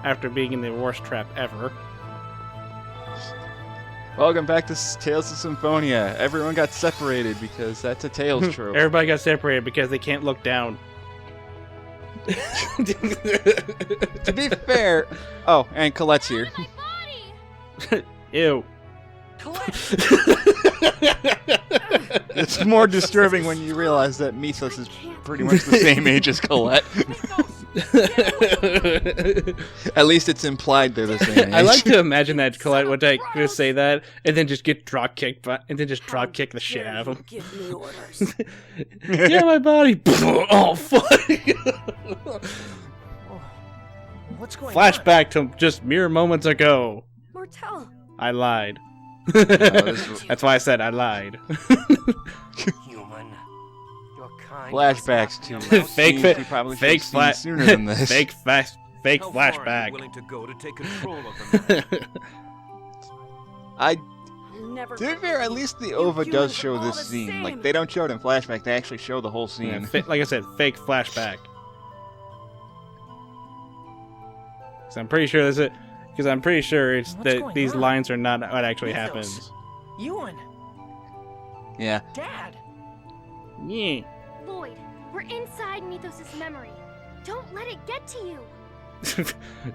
after being in the worst trap ever. Welcome back to Tales of Symphonia. Everyone got separated because that's a Tales trope. Everybody got separated because they can't look down. To be fair... Oh, and Colette's here. Ew. It's more disturbing when you realize that Mithios is pretty much the same age as Colette. At least it's implied they're the same age. I like to imagine that Colette would just say that and then just get drop kicked, and then just drop kick the shit out of him. Give me orders. Yeah, my body. Oh fuck! What's going on? Flashback to just mere moments ago. Martel. I lied. this- That's why I said I lied. Human. Your kind. Flashbacks to Fake scenes fa- we probably should fake have fla- seen sooner than this. fake How far are you flashback. willing to go to take control of the I, Never. to be fair, at least the OVA does show this scene. Like, they don't show it in flashback, they actually show the whole Yeah, scene. like I said, fake flashback. So I'm pretty sure it's What's that going these on? lines are not what actually Mythos. happens. Ewan. Yeah. Dad. Yeah. Lloyd, we're inside Mythos' memory. Don't let it get to you.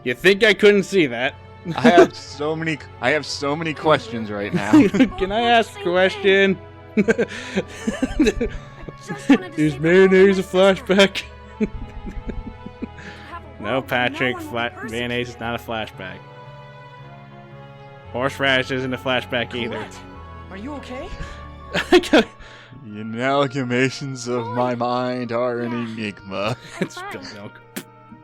You think I couldn't see that? I have so many questions right now. Can I ask a question? Just wanted to Is say mayonnaise a goodbye to my sister. flashback? Have a No, world where Patrick. no one will Mayonnaise is persecute not a flashback. Horseradish isn't a flashback either. Colette, are you okay? The amalgamations of my mind are an enigma. It's Fine. spilled milk.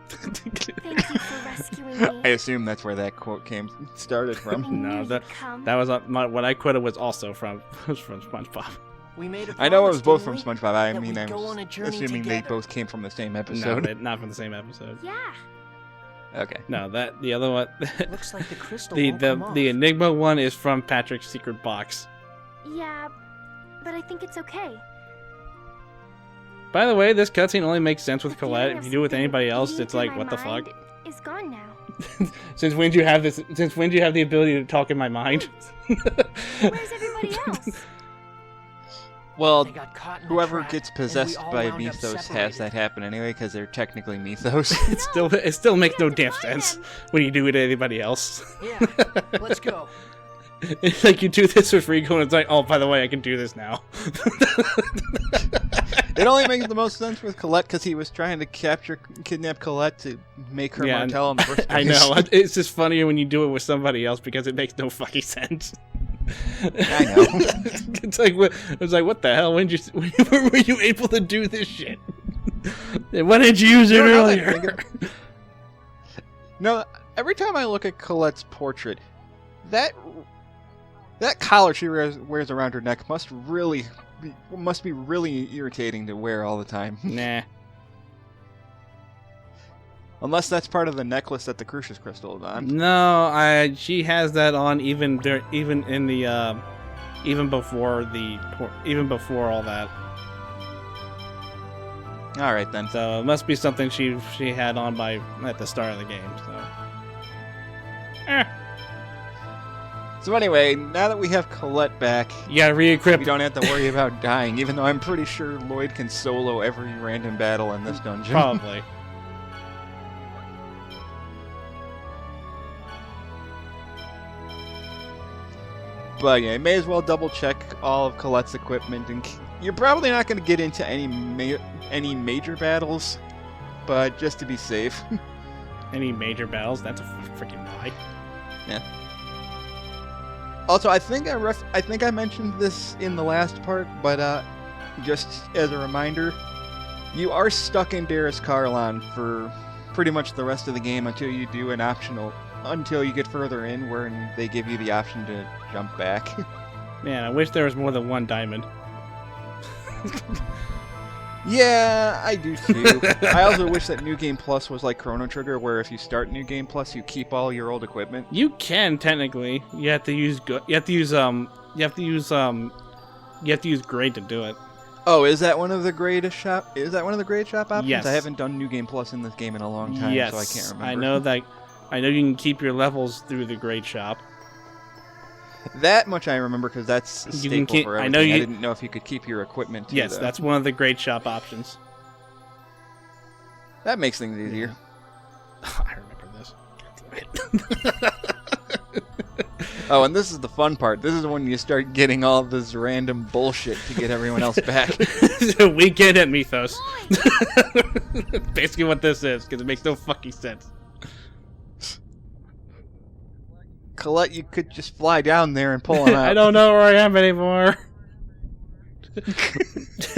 Thank you for rescuing I me. assume that's where that quote started I from. knew No, you'd come. That was what I quoted was also from SpongeBob. We made a I know it promise, was both from didn't we? SpongeBob. I That mean, we'd I go on a was journey assuming they together. both came from the same No, episode. not from the same episode. Yeah. Okay. No, the other one, Looks like the crystal the won't come off. the Enigma one is from Patrick's secret box. Yeah, but I think it's okay. By the way, this cutscene only makes sense with The Colette. feeling If of you do it with something anybody else, eating it's like, through what the my fuck? mind Is gone now. Since when do you have this? Since when do you have the ability to talk in my mind? Where's everybody else? Well, They got caught in a whoever trap, gets and we possessed all by wound up Mythos has separated. that happen anyway, because they're technically Mythos. It still makes We no have to damn find sense them. when you do it to anybody else. Yeah, let's go. It's like you do this with Rico, and it's like, oh, by the way, I can do this now. It only makes the most sense with Colette because he was trying to kidnap Colette to make her Yeah, Martell in the first place. I know. It's just funnier when you do it with somebody else because it makes no fucking sense. I know. It's like, what the hell? When were you able to do this shit? Why didn't you use it No, now that I earlier? think No, every time I look at Colette's portrait, that collar she wears around her neck must be really irritating to wear all the time. Nah. Unless that's part of the necklace that the Crucius Crystal is on. No, she has that on even before all that. All right then. So it must be something she had on at the start of the game. So. So anyway, now that we have Colette back, You gotta re-equip. we don't have to worry about dying, even though I'm pretty sure Lloyd can solo every random battle in this dungeon. Probably. But yeah, you may as well double check all of Colette's equipment, and you're probably not going to get into any major battles, but just to be safe. Any major battles? That's a freaking lie. Also, I think I mentioned this in the last part, but just as a reminder, you are stuck in Darius Carlon for pretty much the rest of the game until you do until you get further in, where they give you the option to jump back. Man, I wish there was more than one diamond. Yeah, I do too. I also wish that New Game Plus was like Chrono Trigger, where if you start New Game Plus, you keep all your old equipment. You can technically. You have to use grade to do it. Oh, is that one of the greatest shop? Is that one of the great shop options? Yes. I haven't done New Game Plus in this game in a long time, Yes, so I can't remember. I know that. I know you can keep your levels through the grade shop. That much I remember because that's a You can staple keep- for I everything. know you- I didn't know if you could keep your equipment too, Yes, though. that's one of the grade shop options. That makes things easier. I remember this. Oh, and this is the fun part. This is when you start getting all this random bullshit to get everyone else back. Weekend at Mythos. Basically what this is, because it makes no fucking sense. Colette, you could just fly down there and pull him out. I don't know where I am anymore.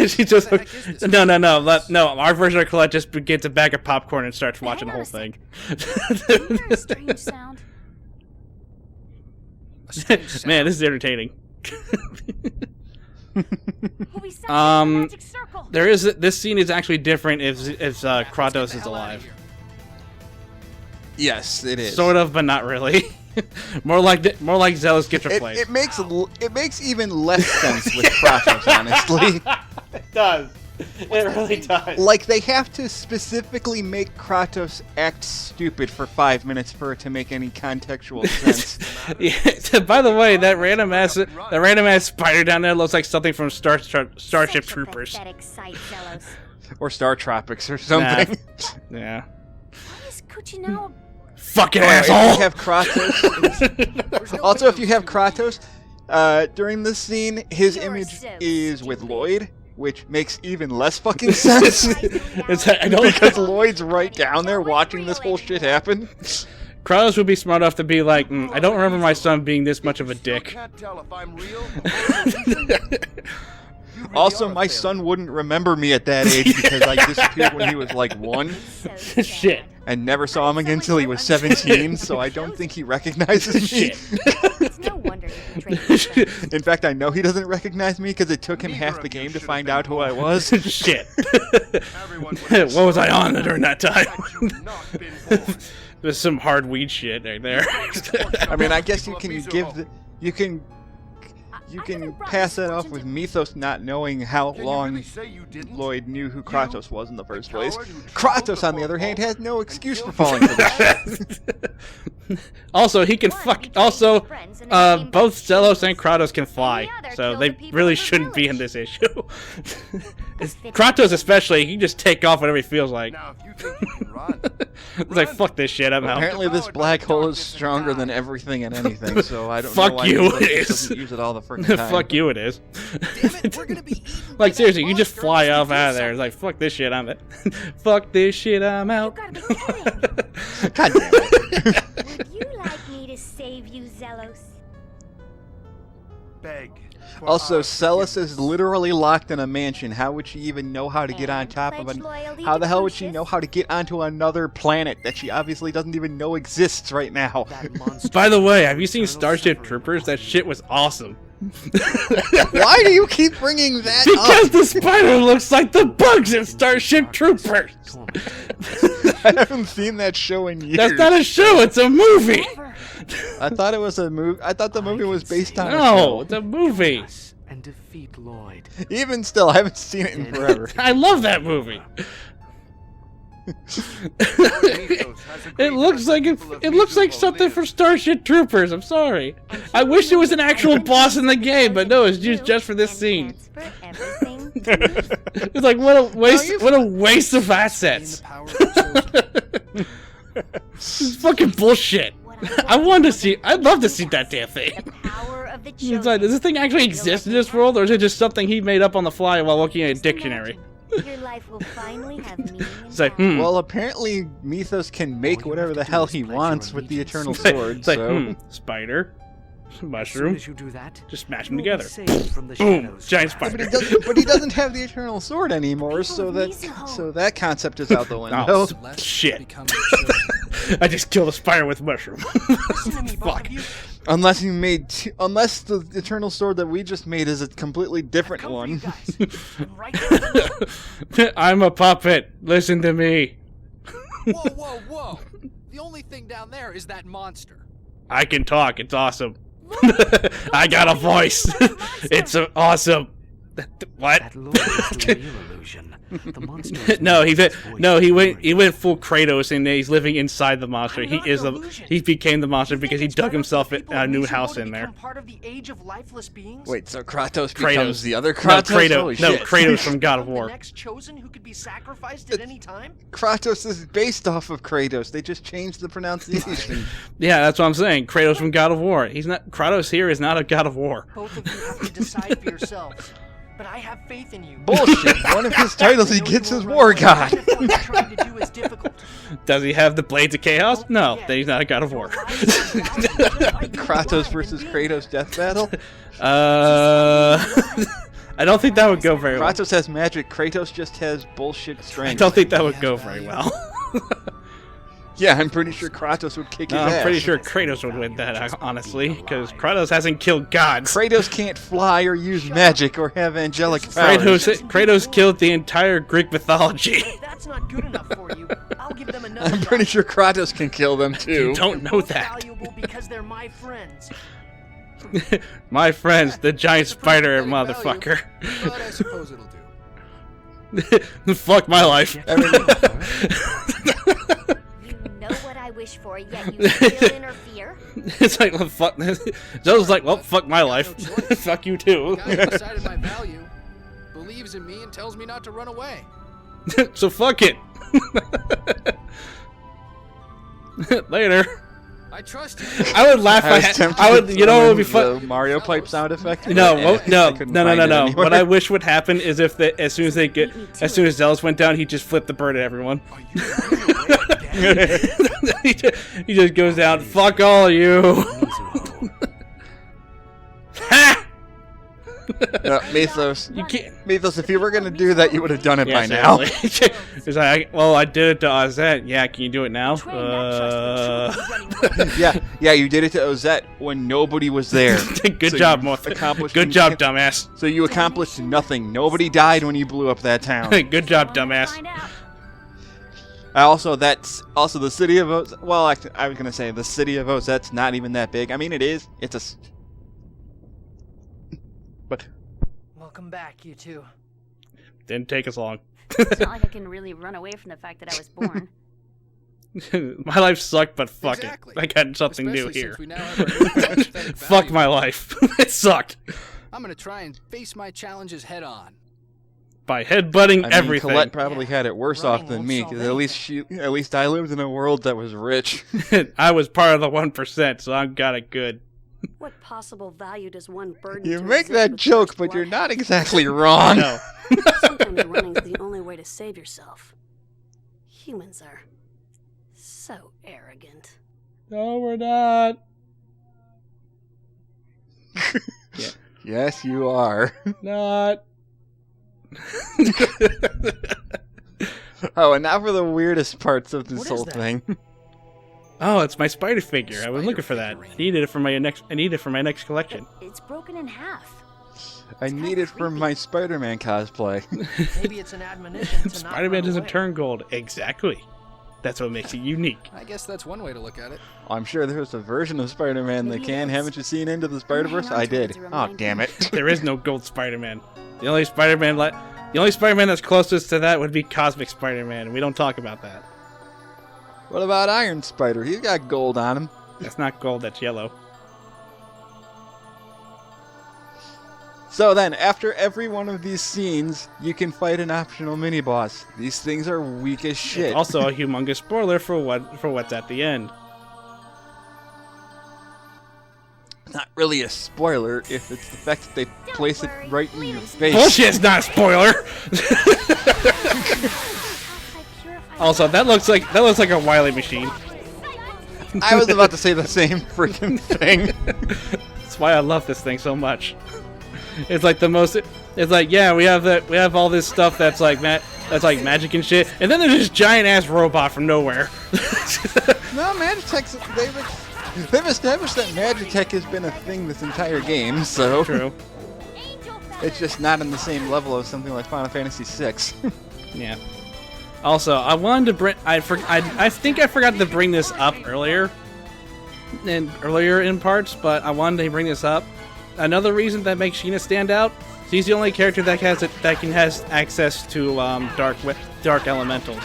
She just no. Our version of Colette just gets a bag of popcorn and starts watching the whole thing. A strange sound. Man, this is entertaining. We sound in a magic circle. There is this scene is actually different if Kratos is alive. Yes, it is. Sort of, but not really. more like Zealous gets replaced. It makes even less sense with Kratos, honestly. It does. It really does. Like, they have to specifically make Kratos act stupid for 5 minutes for it to make any contextual sense. Yeah, by the way, that random ass spider down there looks like something from Starship Such a Troopers. pathetic sight, Zelos. Or Star Tropics or something. Yeah. Why is Kuchinao Fucking If asshole. you have Kratos. Also, if you have Kratos, during this scene, his You're image so is with stupid. Lloyd, which makes even less fucking sense. I don't Because Lloyd's right down there watching this whole shit happen. Kratos would be smart enough to be like, I don't remember my son being this much of a Still dick. can't tell if I'm real or You really Also, are a my failure. son wouldn't remember me at that age because I disappeared when he was like 1 so sad? Shit. and never saw him again until he was 17, so I don't think he recognizes me. Shit. It's no wonder you betrayed your friends. In fact, I know he doesn't recognize me because it took him half the game to find out who I was. Shit. Everyone would What was I on during that time? had you not been born. There's some hard weed shit right there. I mean, I guess you can you can I haven't brought pass that off misfortune with to- Mythos not knowing how Can you long really say you didn't? Lloyd knew who Kratos was in the first place. coward who traveled Kratos, on the before other hand, Paul has no and excuse for killed falling his for this shit. Also, he can One fuck. betrayed Also, his friends and then came both back Zelos and shameless. Kratos can fly, And the other so killed they the people really of the shouldn't be in village. this issue. Kratos, especially, he can just take off whatever he feels like. Now, if you think you can run, It's like, fuck this shit, I'm out. Apparently, this black hole is stronger than everything and anything, so I don't Fuck know why you, Mythos it is. doesn't use it all the freaking time. Fuck you, it is. Damn it, we're gonna be eaten by Like, that seriously, you just monster fly unless off we do out of there. It's something. like, fuck this shit, I'm out. Fuck this shit, I'm out. You gotta be kidding. God damn it. Would you like me to save you, Zelos? beg. for Also, our Celis is forgiveness. literally locked in a mansion. How would she even know how to get on And top of pledge an... loyalty How to the hell would she Lucius? know how to get onto another planet that she obviously doesn't even know exists right now? That monster By the way, have you is seen eternal Starship suffering. Troopers? That shit was awesome. Why do you keep bringing that Because up? the spider looks like the bugs in Starship Troopers. I haven't seen that show in years. That's not a show, it's a movie. Never. I thought it was a movie. I thought the movie was based on a No, show. it's a movie. And defeat Lloyd. Even still, I haven't seen it in forever. I love that movie. It looks like it looks like something from Starship Troopers. I'm sorry. I wish there was an actual boss in the game, but no, it's used just for this scene. Transfer everything to me. It's like what a waste! you- What a waste of In the assets! power of the chosen. It's fucking bullshit. I wanted to see. I'd love to see that damn thing. The power of the It's like, chosen. does this thing actually exist in this world, or is it just something he made up on the fly while looking at a Just dictionary? imagine, Your life will finally have meaning and It's like, value. Well, apparently, Mythos can make All you whatever have the to do hell is he pledge wants your with the allegiance. Eternal It's like, Sword, it's like, so... spider, As soon mushroom, as you do that, just smash you them will be together. saved from the Boom, shadows. giant But spider. he doesn't have the Eternal Sword anymore, so that concept is out the window. Oh, Celeste shit. become the chosen. I just killed a spider with mushroom. Listen to me, both Fuck. of you. Unless the Eternal Sword that we just made is a completely different Come for one. you guys. I'm right there. I'm a puppet. Listen to me. Whoa, whoa, whoa! The only thing down there is that monster. I can talk. It's awesome. I got a voice. It's awesome. What? That Lloyd is the real illusion. The monster. He went full Kratos, and he's living inside the monster. He became the monster because he dug himself a new house in there. Part of the age of lifeless beings? Wait, so Kratos becomes the other No, Kratos? Holy shit. Kratos from God of The War. next chosen who could be sacrificed at any time? Kratos is based off of Kratos. They just changed the pronunciation. Yeah, that's what I'm saying. Kratos from God of War. Kratos here is not a God of War. Both of you have to decide for yourselves. But I have faith in you. Bullshit. One of his titles he gets is War God. What you're trying to do is difficult. Does he have the Blades of Chaos? No, then he's not a God of War. Kratos versus Kratos death battle? I don't think that would go very well. Kratos has magic, Kratos just has bullshit strength. I don't think that would go very well. Yeah, I'm pretty sure Kratos would kick his ass. I'm pretty sure Kratos would win that, honestly, because Kratos hasn't killed gods. Kratos can't fly or use magic or have angelic powers. Kratos killed the entire Greek mythology. If that's not good enough for you, I'll give them another I'm pretty sure Kratos can kill them too. You don't know that. valuable because they're my friends. My friends, the giant spider motherfucker. But I suppose it'll do. Fuck my life. I mean, You know what I wish for, yet you still interfere? It's like, well, fuck. Joe's like, well, fuck my life. Fuck you too. The guy who decided my value believes in me and tells me not to run away. So fuck it. Later. I trust you. I would laugh. I would. You know what would be fun? the Mario pipe sound effect? No, I couldn't find it anywhere. What I wish would happen is if as soon as Zealous went down, he just flipped the bird at everyone. Are you running away again? he just goes down. Fuck all of you. Ha! No, Mythos. You can't. Mythos, if you were gonna do that, you would have done it by now. It's like, well, I did it to Ozette. Yeah, can you do it now? Yeah, you did it to Ozette when nobody was there. Good So job, you Morph. accomplished- Good job, dumbass. So you accomplished nothing. Nobody died when you blew up that town. Good job, dumbass. Find out. That's also the city of Ozette. Well, I was gonna say the city of Ozette's not even that big. I mean, it is. It's a. But Welcome back, you two. Didn't take us long. It's not like I can really run away from the fact that I was born. My life sucked, but fuck Exactly. it. I got something new Especially here. since we now have our new aesthetic Fuck value. my life. It sucked. I'm gonna try and face my challenges head on. By headbutting I mean, everything. Colette probably had it worse Running off than won't me, solve because at least I lived in a world that was rich. I was part of the 1%, so I got it good. What possible value does one burden You to make exist that with joke, first but you're blood not have? exactly wrong. No. Sometimes running's the only way to save yourself. Humans are so arrogant. No, we're not. Yes, you are. Not. Oh, and now for the weirdest parts of this What is whole that? thing. Oh, it's my spider figure. I was looking for that. Spider I needed it for my next collection. It's broken in half. I need it for my Spider-Man cosplay. Maybe it's an admonition to not Spider-Man run doesn't away. turn gold. Exactly. That's what makes it unique. I guess that's one way to look at it. I'm sure there's a version of Spider-Man that Maybe can. it is. Haven't you seen Into the Spider-Verse? hang on I to it did. as a Oh, reminder. damn it. There is no gold Spider-Man. The only Spider-Man that's closest to that would be Cosmic Spider-Man. We don't talk about that. What about Iron Spider? He's got gold on him. That's not gold. That's yellow. So then, after every one of these scenes, you can fight an optional mini-boss. These things are weak as shit. It's also a humongous spoiler for what's at the end. Not really a spoiler if it's the fact that they place it worry, right in your Leland's face. Bullshit's not a spoiler. Also, that looks like a Wily machine. I was about to say the same freaking thing. That's why I love this thing so much. It's like the most. It's like, yeah, we have all this stuff that's like magic and shit, and then there's this giant ass robot from nowhere. No, Magitech's... They've established that Magitech has been a thing this entire game, so... True. It's just not on the same level as something like Final Fantasy VI. Yeah. Also, I wanted to bring. I think I forgot to bring this up earlier in parts, but I wanted to bring this up. Another reason that makes Sheena stand out She's the only character that has access to dark elementals.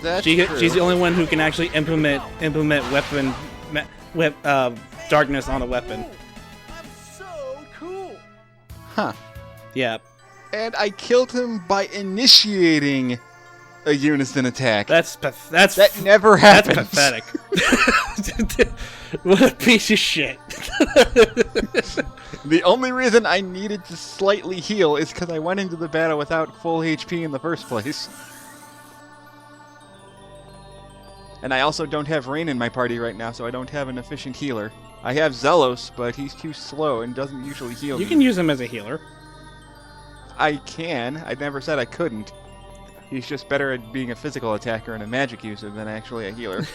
That's true. She's the only one who can actually implement darkness on a weapon. I'm so cool. Huh. Yeah, And I killed him by initiating a unison attack. that never that's happened. pathetic. What a piece of shit. The only reason I needed to slightly heal is because I went into the battle without full HP in the first place. And I also don't have Rain in my party right now, so I don't have an efficient healer. I have Zelos, but he's too slow and doesn't usually heal You me. can use him as a healer. I can. I never said I couldn't. He's just better at being a physical attacker and a magic user than actually a healer.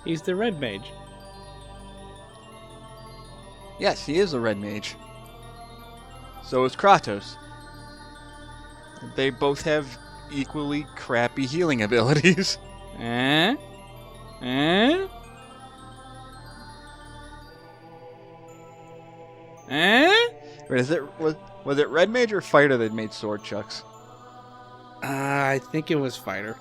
He's the red mage. Yes, he is a red mage. So is Kratos. They both have equally crappy healing abilities. Eh? Eh? Eh? Wait, was it red mage or fighter that made sword chucks? I think it was fighter.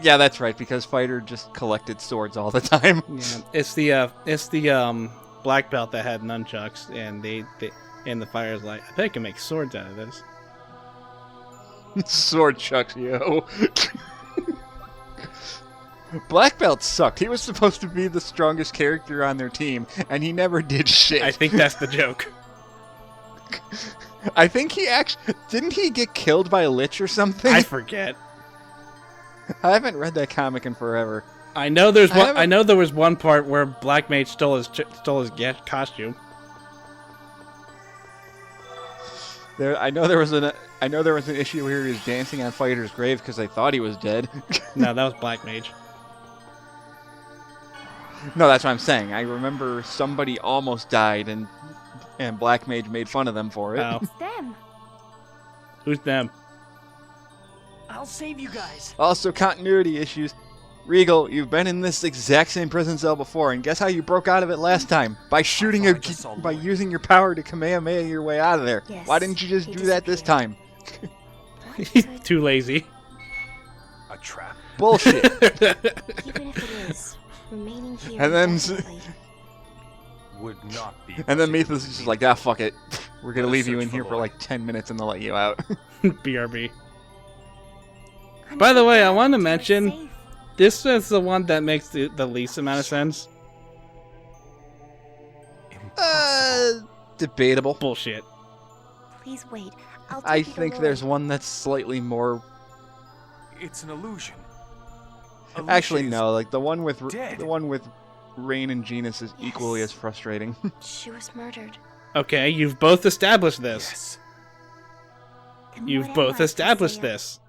Yeah, that's right, because fighter just collected swords all the time. Yeah, it's the black belt that had nunchucks, and and the fire's like, I bet I can make swords out of this. Sword chucks, yo. Black belt sucked. He was supposed to be the strongest character on their team, and he never did shit. I think that's the joke. I think he actually didn't he get killed by a lich or something? I forget. I haven't read that comic in forever. I know I know there was one part where Black Mage stole his costume. I know there was an issue where he was dancing on Fighter's grave because they thought he was dead. No, that was Black Mage. No, that's what I'm saying. I remember somebody almost died and Black Mage made fun of them for it. Oh, It's them. who's them? I'll save you guys. Also, continuity issues. Regal, you've been in this exact same prison cell before, and guess how you broke out of it last time? By by using your power to Kamehameha your way out of there. Yes, Why didn't you just he do that this disappeared. time? He's too lazy. A trap. Bullshit. Even if it is, remaining here And then- indefinitely. Would not be. And then Mithios is just like, ah, fuck it. We're gonna Let us leave you search in for here for Lloyd. like 10 minutes and they'll let you out. BRB. I'm By the so way, I glad want to you were mention, safe. this is the one that makes the least amount of sense. Debatable. Bullshit. Please wait. I'll take I you to think Lloyd. there's one that's slightly more. It's an illusion. Actually, Alicia is no. Like the one with dead. Rain and Genus is equally as frustrating. She was murdered. Okay, you've both established this. Yes. Then You've what both am I, established Hosea? this.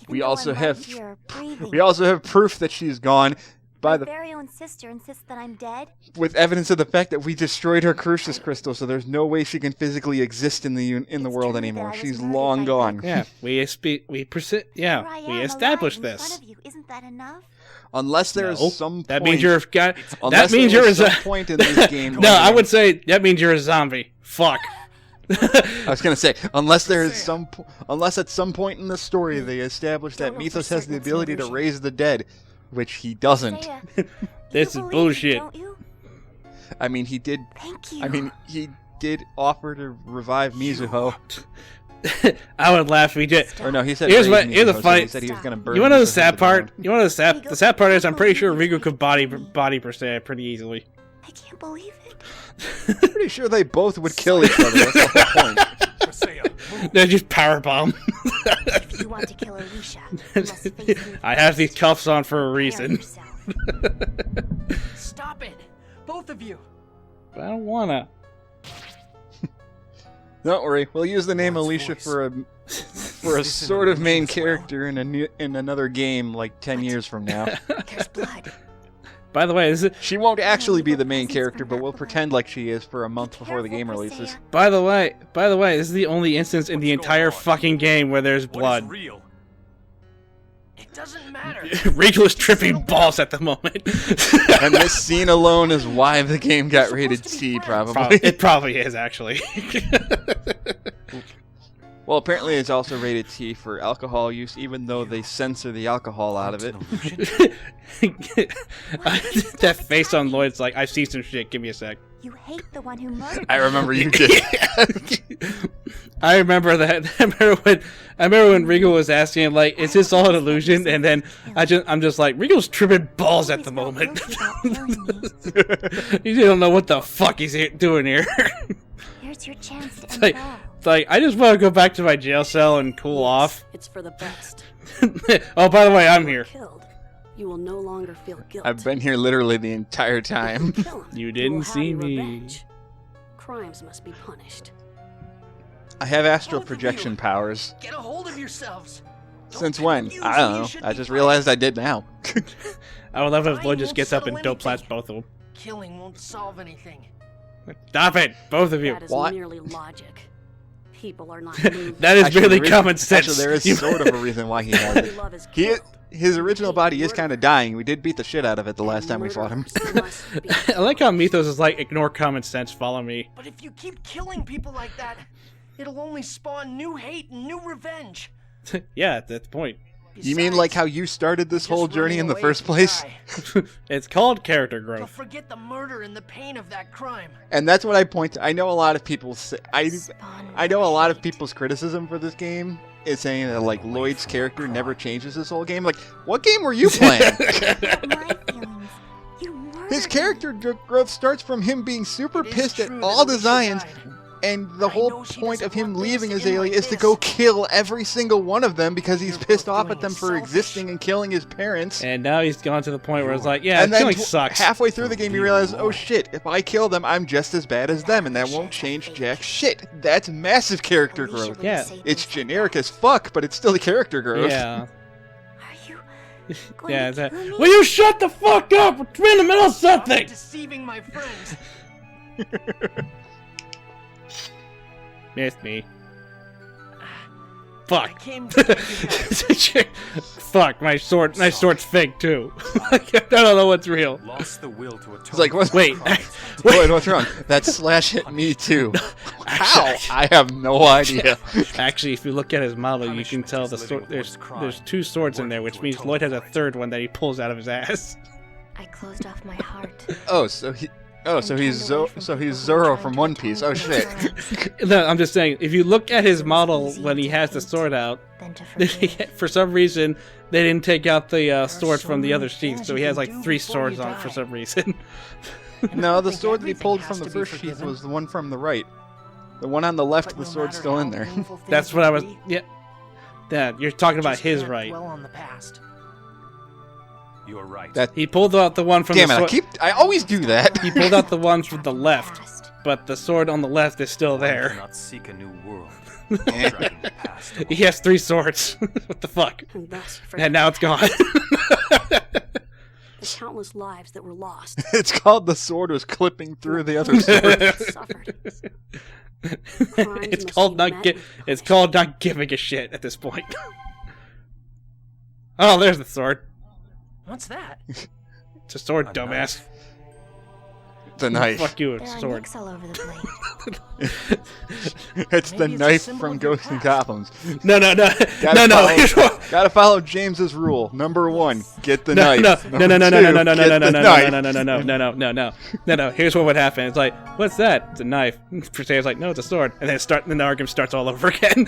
Even We though also I'm right have here, breathing, we also have proof that she's gone by my the very own sister insists that I'm dead. with evidence of the fact that we destroyed her Crucius crystal, so there's no way she can physically exist in the It's world true that anymore. I was She's murdered long by gone. Yeah, we Here I am, established alive in this. front of you. Isn't that enough? Unless there's No, some that point, means you're that unless means there you're a was some zo- point in this game. No, I would say that means you're a zombie. Fuck. I was gonna say, unless at some point in the story they establish that Don't know for Mithios has the certain it's an ability to illusion. raise the dead, which he doesn't. Hosea, This you is believe me, bullshit. Don't you? I mean, he did. Thank you. I mean, he did offer to revive Mizuho. I would laugh if we did. Or no, he said Here's raise what- here's a Mizuho, so funny- he said he was gonna burn. You want to know the Mizuho sad to part? ground. You want to know the sad part is I'm pretty sure Riku could body pretty easily. I can't believe it. Pretty sure they both would kill each other. That's the whole point. Hosea, move. They're just powerbomb. If you want to kill Alicia, you must face me I have first. these cuffs on for a Prepare reason. yourself. Stop it! Both of you! But I don't wanna. Don't worry, we'll use the name God's Alicia voice. for a Is for a this an sort of illusion main as well? character in another game like 10 years from now. There's blood. By the way, this is She won't actually be the main Presents character, from but that we'll blood. pretend like she is for a month before the game Careful, releases. Hosea. by the way, this is the only instance in the What's going entire on? fucking game where there's What is blood. real? It's doesn't matter. Regal is tripping balls at the moment. And this scene alone is why the game got rated T, probably. It probably is, actually. Well, apparently it's also rated T for alcohol use, even though they censor the alcohol out of it. That face on Lloyd's like, I see some shit, give me a sec. You hate the one who murdered I remember you did. I remember that. I remember when Regal was asking, like, is this all an illusion? And then I'm just like, Regal's tripping balls at the moment. You don't know what the fuck he's doing here. Here's your chance to It's like, end it all. it's like, I just want to go back to my jail cell and cool off. It's for the best. Oh, by the way, I'm here. Killed, you will no longer feel guilt. I've been here literally the entire time. Kill him. You will didn't have see your me. revenge. Crimes must be punished. I have astral Both of projection you. powers. Get a hold of yourselves. Don't Since be when? confused I when don't you know. should I be just fighting. realized I did now. I would love if Dying Lloyd just won't gets up and settle dope slaps anything. both of them. Killing won't solve anything. Stop it, both of you. That is What? merely logic. People are not moved. That is Actually, merely there is- common sense. Actually, there is You- sort of a reason why he has it. Love is He, killed. his original body is kind of dying. We did beat the shit out of it the last time we fought him. Murderers must be I like how Mythos is like, ignore common sense, follow me. But if you keep killing people like that, it'll only spawn new hate and new revenge. Yeah, that's the point. You mean like how you started this Just whole journey running in the away first can place? die. It's called character They'll growth. forget the murder and the pain of that crime. And that's what I point to. I know a lot of people say, I Spawn know a lot of hate. people's criticism for this game is saying that like Lloyd's character never changes this whole game. Like, what game were you playing? My feelings. You murdered His him. character growth starts from him being super It is pissed at true all that Alicia designs, died. and the I whole know she point doesn't of him want things leaving to end Azalea like is to this. go kill every single one of them because he's You're pissed both off at them doing for selfish. existing and killing his parents. And now he's gone to the point where it's like, yeah, And then killing sucks. halfway through the game, you realize, oh shit, if I kill them, I'm just as bad as them, and that won't change jack shit. That's massive character Alicia growth. wouldn't Yeah. say It's things like generic as fuck, but it's still the character growth. Yeah. that. Are you going Yeah, to that, kill me? will you shut the fuck up? We're in the middle of Stop something! deceiving my friends. Miss me. I Fuck. came to get you back. Fuck, my sword's fake too. I don't know what's real. Lost the will to atone. It's like, what? Wait, Lloyd, what's wrong? That slash hit me too. How? I have no idea. actually, if you look at his model, you can Punishment tell is the living sword. with There's one's crime, there's two swords in there, which working to means atone Lloyd has a for it. third one that he pulls out of his ass. I closed off my heart. Oh, so he's Zoro from One Piece. Oh shit. No, I'm just saying, if you look at his model when he has the sword out, Then to forgive. for some reason they didn't take out the sword so from the many other sheath, things so you he has can like do 3 before swords you on it for die. some reason. No, the think sword that he everything pulled has from the to be first sheath forgiven. was the one from the right. The one on the left, But the no sword's matter still in how there. painful things That's what I was. may be, Yeah, Dad, you're talking about just his can't right. dwell on the past. You're right. That- He pulled out the one from Damn the it! sword. I always do that. He pulled out the one from the left, Past. but the sword on the left is still One there. cannot seek a new world. Eh. Dragging the past He has 3 swords. What the fuck? And thus, you And now it's gone. the countless lives that were lost. It's called the sword was clipping through the other sword. Suffered. It's must called be not met It's called not giving a shit at this point. Oh, there's the sword. What's that? It's a sword, A dumbass. knife. The knife. Fuck you, There it's a are sword. nicks all over the blade. It's the Maybe it's a knife symbol from of your Ghosts and past. Goblins. No. Gotta No. follow- Here's what. Gotta follow James's rule. Number 1, get the No. knife. No. Number No. two, No. get the knife. No. Here's what would happen. It's like, what's that? It's a knife. Perseus like, no, it's a sword. And then the argument starts all over again.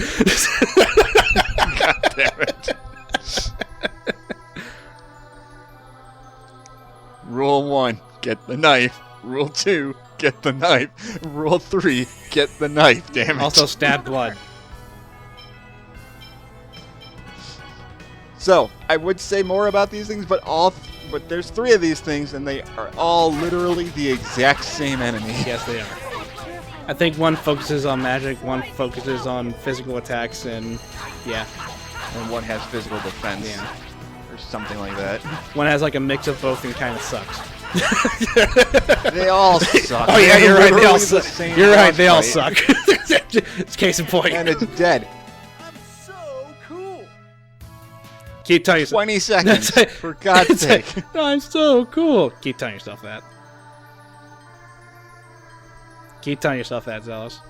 God damn it. Rule 1, get the knife. Rule 2, get the knife. Rule 3, get the knife. Damn it. Also, stab blood. So, I would say more about these things, but there's 3 of these things, and they are all literally the exact same enemy. Yes, they are. I think one focuses on magic, one focuses on physical attacks, and yeah, And one has physical defense. Yeah. Or something like that. one has like a mix of both and kind of sucks. They all suck. Oh yeah, They're you're right. They all literally the suck. same You're right. boss They all fight. suck. It's case in point. And it's dead. I'm so cool. Keep telling yourself. 20 seconds, That's it. for God's That's it. sake. I'm so cool. Keep telling yourself that. Keep telling yourself that, Zealous.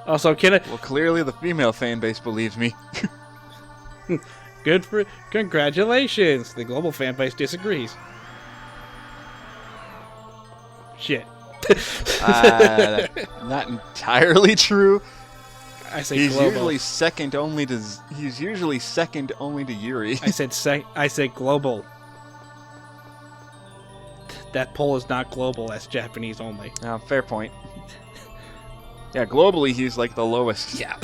Also, can I... Well, clearly the female fan base believes me. Good for... Congratulations! The global fan base disagrees. Shit. Not entirely true. I say He's global. usually second only to Yuri. I said global. That poll is not global. That's Japanese only. Fair point. Yeah, globally he's like the lowest. Yeah.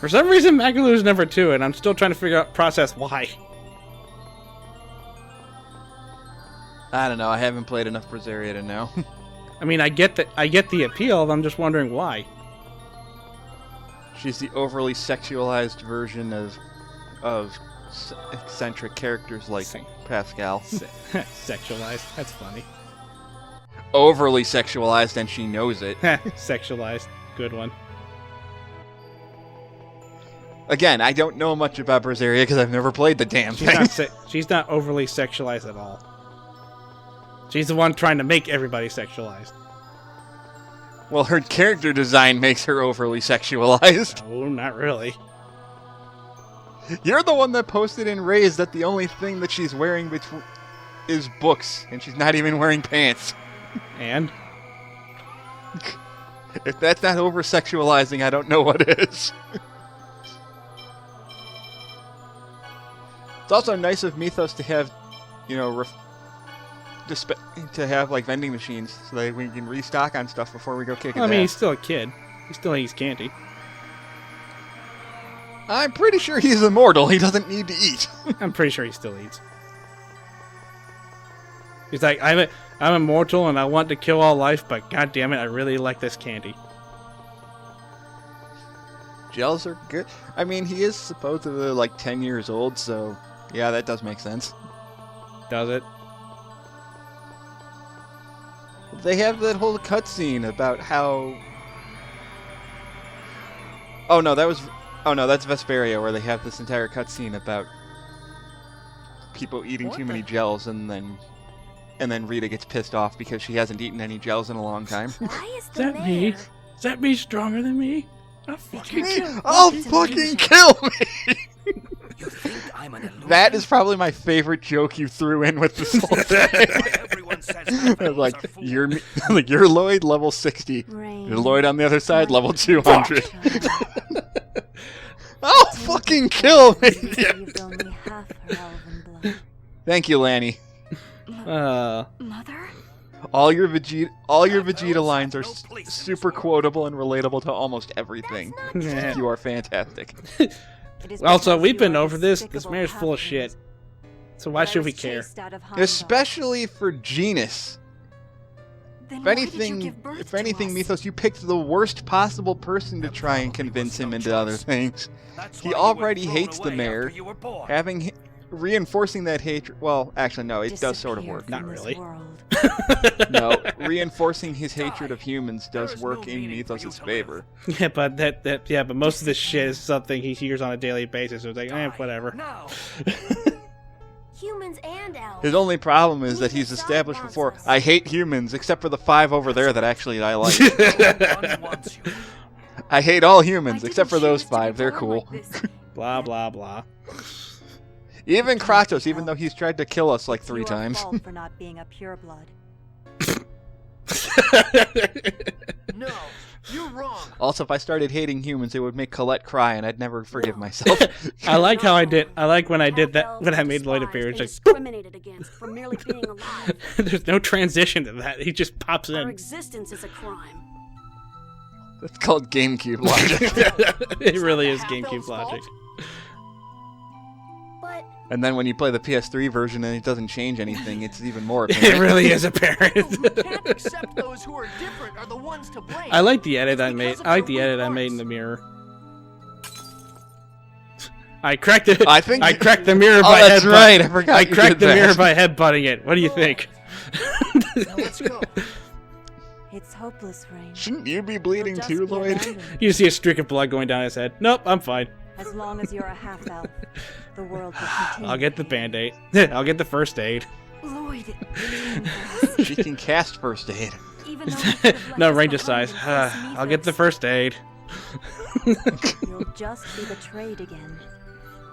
For some reason, Magalu's number 2, and I'm still trying to process why. I don't know. I haven't played enough Berseria to know. I mean, I get the appeal. I'm just wondering why. She's the overly sexualized version of eccentric characters like Pascal. Sexualized. That's funny. Overly sexualized, and she knows it. Sexualized. Good one. Again, I don't know much about Berseria because I've never played the damn thing. She's not overly sexualized at all. She's the one trying to make everybody sexualized. Well, her character design makes her overly sexualized. Oh, not really. You're the one that posted in Raise that the only thing that she's wearing is books, and she's not even wearing pants. And? If that's not over-sexualizing, I don't know what is. It's also nice of Mithios to have, you know, to have like vending machines so that we can restock on stuff before we go kick his I mean, he's ass. still a kid. He still eats candy. I'm pretty sure he's immortal. He doesn't need to eat. I'm pretty sure he still eats. He's like, I'm immortal and I want to kill all life, but god damn it, I really like this candy. Gels are good. I mean, he is supposedly like 10 years old, so yeah, that does make sense. Does it? They have that whole cutscene about how... Oh no, that's Vesperia, where they have this entire cutscene about people eating too many gels, and then Rita gets pissed off because she hasn't eaten any gels in a long time. Why is Is that me? Is that me stronger than me? I'll fucking kill me! You think I'm an illusion? That is probably my favorite joke you threw in with this whole thing. Everyone says Like, you're Lloyd, level 60. You're Lloyd on the other side, level 200. Oh, fucking kill me! Thank you, Lanny. Mother? All your Vegeta lines are super quotable and relatable to almost everything. You are fantastic. Also, we've been over this. This mayor's full of shit. So why should we care? Especially for Genus. If anything, Mithios, you picked the worst possible person to try and convince him into other things. He already hates the mayor. Reinforcing that hatred... Well, actually, no, it does sort of work. Not really. No, reinforcing his hatred of humans does work in Mythos' favor. Yeah, but but most of this shit is something he hears on a daily basis. So it's like, whatever. Humans and elves. His only problem is that he's established before, I hate humans, except for the 5 over there that actually I like. I hate all humans, except for those 5. They're cool. Blah, blah, blah. Even Kratos, even though he's tried to kill us like 3 times. For not being a pureblood. No, you're wrong. Also, if I started hating humans, it would make Colette cry, and I'd never forgive myself. I like how I did. I like when I did that. When I made Lloyd appear, it's like discriminated against for merely being alive. There's no transition to that. He just pops Our in. existence is a crime. That's called GameCube logic. It really is GameCube logic. But And then when you play the PS3 version and it doesn't change anything, it's even more apparent. It really is apparent. You can't accept those who are different are the ones to blame. I like the edit I made. I like the edit I made in the mirror. I cracked it. I cracked the mirror by that's right. I forgot. I cracked the mirror by headbutting it. What do you think? Now let's go. It's hopeless, Rain. Shouldn't you be bleeding too, Lloyd? You see a streak of blood going down his head. Nope, I'm fine. As long as you're a half-elf, the world will continue. I'll get the band-aid. I'll get the first aid. Lloyd, She can cast first aid. even though he could have left No, us range of behind size. and faced I'll get the Mythos, first aid. You'll just be betrayed again.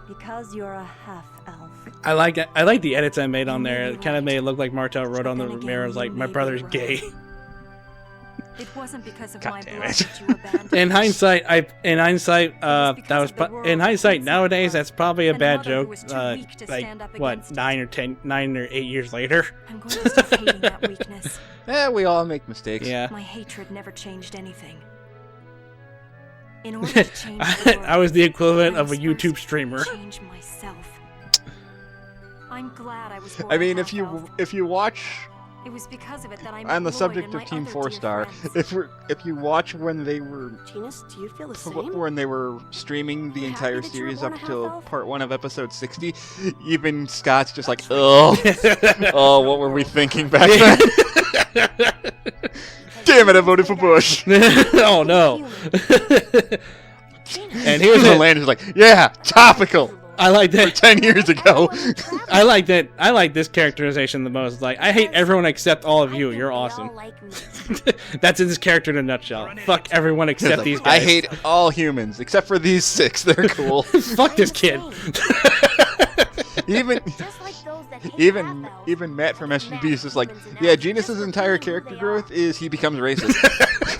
Because you're a half-elf. I like it. I like the edits I made on there. It kind of made it look like Martel wrote on the mirror, was like, my brother's gay. It wasn't because of God my damn blood it. that you abandoned In me. hindsight, that because was of the world in hindsight against nowadays. my That's probably a and a bad mother who joke. was too weak to stand up What, against it. 9 or 8 years later? I'm going to stop hating that weakness. We all make mistakes. Yeah. My hatred never changed anything. In order to change the world, I was the equivalent of a I must YouTube first streamer. Change myself. I'm glad I was born I mean, a if half-elf. you watch It was because of it that I on met the Lloyd subject and of my Team other 4 dear Star, friends. if you watch when they were Genus, do you feel the same? when they were streaming the You entire happy that you were series born up a till half-elf? part 1 of episode 60, even Scott's just like, oh, oh, what were we thinking back then? Damn it, I voted for Bush. Oh no! And here's The it. land is like, yeah, topical. I like that. 10 years ago. I like that. I like this characterization the most. Like, I hate everyone except all of I you. think You're they all awesome. like me. That's in this character in a nutshell. Fuck everyone It's except like, these guys. I hate all humans except for these 6. They're cool. Fuck this kid. even Just like those that hate even half-elves. even Matt from Like SGB is just like, humans and yeah, elves, Genus's just entire for being who character they growth are. is he becomes racist.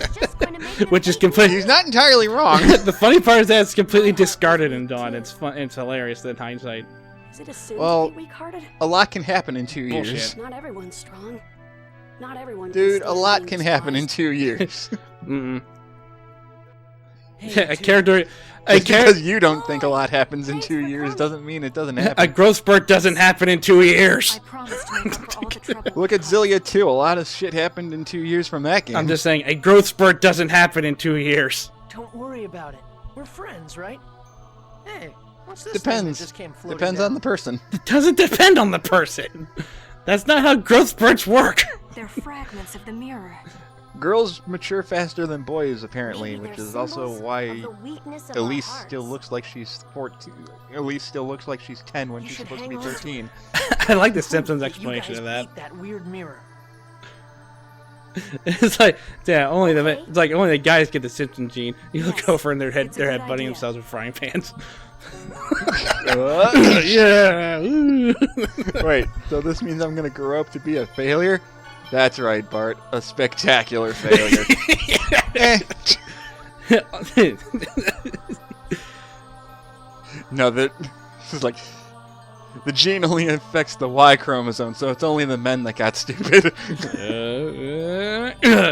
It's just going to make them Which is hate complete. He's not entirely wrong. The funny part is that it's completely discarded in Dawn. It's fun. It's hilarious in hindsight. Is it assumed Well, to be weak-hearted? A lot can happen in 2 years. Bullshit. Not everyone's strong. Not everyone. Dude, can a stand lot being can happen in despised. 2 years. Mm-mm. Hey, A dude, character. A Just character. because you don't think a lot happens in 2 years doesn't mean it doesn't A happen. growth spurt doesn't happen in 2 years. I promised to make up for all the trouble. Look at Zillia 2. A lot of shit happened in 2 years from that game. I'm just saying, a growth spurt doesn't happen in 2 years. Don't worry about it. We're friends, right? Hey, what's this thing Depends. that just came floating Depends down? on the person. It doesn't depend on the person. That's not how growth spurts work. They're fragments of the mirror. Girls mature faster than boys, apparently, Maybe which they're is also symbols why of the weakness of Elise our still hearts. looks like she's 14. Elise still looks like she's 10 when You she's should supposed to be hang on to 13. I like the Simpsons That you explanation guys of that. beat that weird mirror. It's like, yeah, only the Okay. it's like only the guys get the Simpson gene. You look Yes, over and they're it's a good headbutting idea. themselves with frying pans. What? Yeah. Ooh. Wait, so this means I'm gonna grow up to be a failure? That's right, Bart. A spectacular failure. Eh. No, this is like the gene only affects the Y chromosome, so it's only the men that got stupid.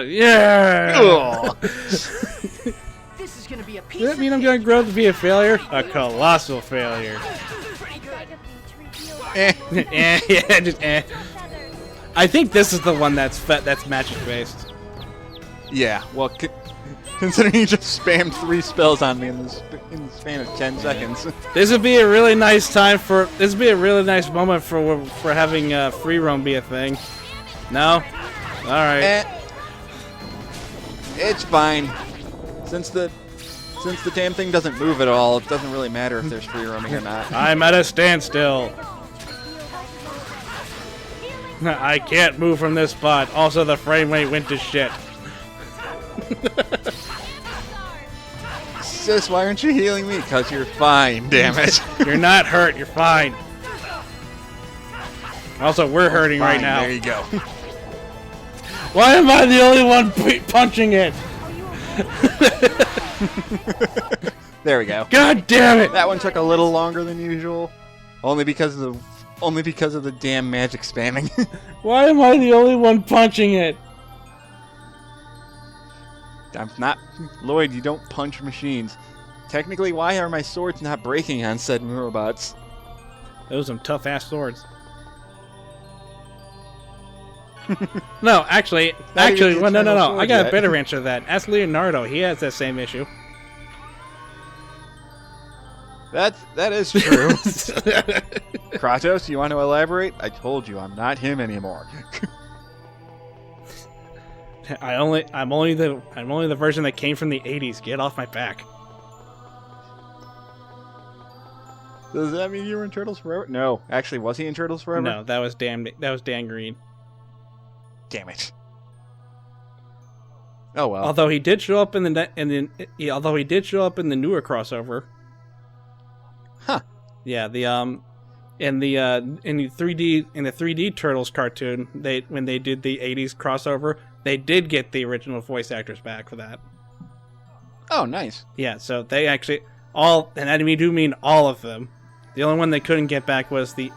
Yeah. Ugh. This is gonna be a piece Does that of mean I'm cake. going to grow up to be a failure? A colossal failure. Pretty good. Eh. Yeah, just eh. I think this is the one that's magic based. Yeah, well, considering you just spammed 3 spells on me in the span of 10 seconds. This would be a really nice time for. This would be a really nice moment for having free roam be a thing. No. All right. Eh. It's fine. Since the damn thing doesn't move at all, it doesn't really matter if there's free roaming or not. I'm at a standstill. I can't move from this spot. Also, the frame rate went to shit. Sis, why aren't you healing me? 'Cause you're fine, damn it. You're not hurt. You're fine. Also, we're hurting right Fine, now. There you go. Why am I the only one punching it? There we go. God damn it! That one took a little longer than usual, only because of the damn magic spamming. Why am I the only one punching it? I'm not Lloyd. You don't punch machines. Technically, why are my swords not breaking on said robots? Those are some tough ass swords. No, actually, Not even the well, no. eternal I sword got a yet. better answer to that. Ask Leonardo. He has that same issue. That is true. Kratos, you want to elaborate? I told you, I'm not him anymore. I'm only the version that came from the '80s. Get off my back. Does that mean you were in Turtles Forever? No. Actually, was he in Turtles Forever? No, that was Dan Green. Damn it. Oh well. Although he did show up in the newer crossover. Huh. Yeah, in the 3D Turtles cartoon, when they did the 80s crossover, they did get the original voice actors back for that. Oh, nice. Yeah, so they actually and I do mean all of them. The only one they couldn't get back was 80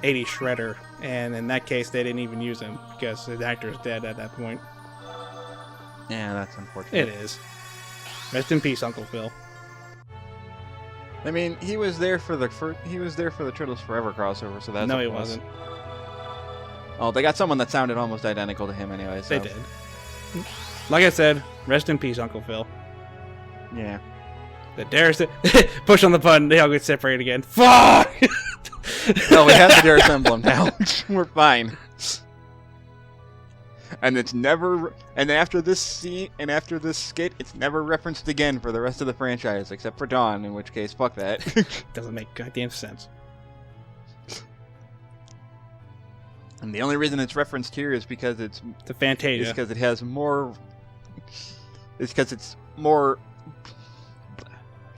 Shredder, and in that case they didn't even use him because the actor is dead at that point. Yeah, that's unfortunate. It is. Rest in peace, Uncle Phil. I mean, he was there for the Turtles Forever crossover, so that's No, a he plus. wasn't. Oh, they got someone that sounded almost identical to him anyway. So. They did. Like I said, rest in peace, Uncle Phil. Yeah. The dares to push on the button, they all get separated again. Fuck! No, we have the Darius emblem now. We're fine. And it's never. And after this scene and after this skit, it's never referenced again for the rest of the franchise, except for Dawn. In which case, fuck that. Doesn't make goddamn sense. And the only reason it's referenced here is because it's The Fantasia. It's because it has more. It's because it's more.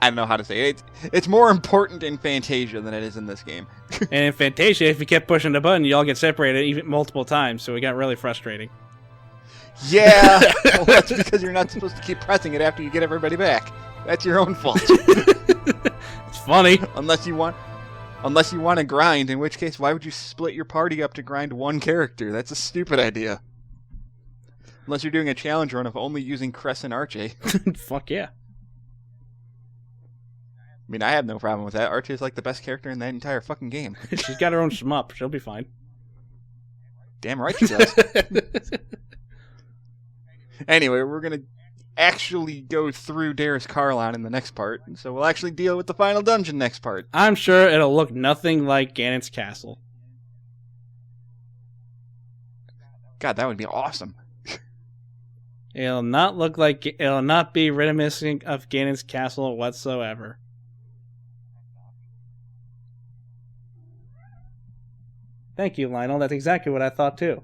I don't know how to say it. It's more important in Fantasia than it is in this game. And in Fantasia, if you kept pushing the button, you all get separated even multiple times, so it got really frustrating. Yeah, well, that's because you're not supposed to keep pressing it after you get everybody back. That's your own fault. It's funny. Unless you want to grind, in which case, why would you split your party up to grind one character? That's a stupid idea. Unless you're doing a challenge run of only using Cress and Archie. Fuck yeah. I mean, I have no problem with that. Archie is like the best character in that entire fucking game. She's got her own shmup. She'll be fine. Damn right she does. Anyway, we're going to actually go through Darius Carlon in the next part, so we'll actually deal with the final dungeon next part. I'm sure it'll look nothing like Ganon's castle. God, that would be awesome. It'll not be reminiscent of Ganon's castle whatsoever. Thank you, Lionel. That's exactly what I thought too.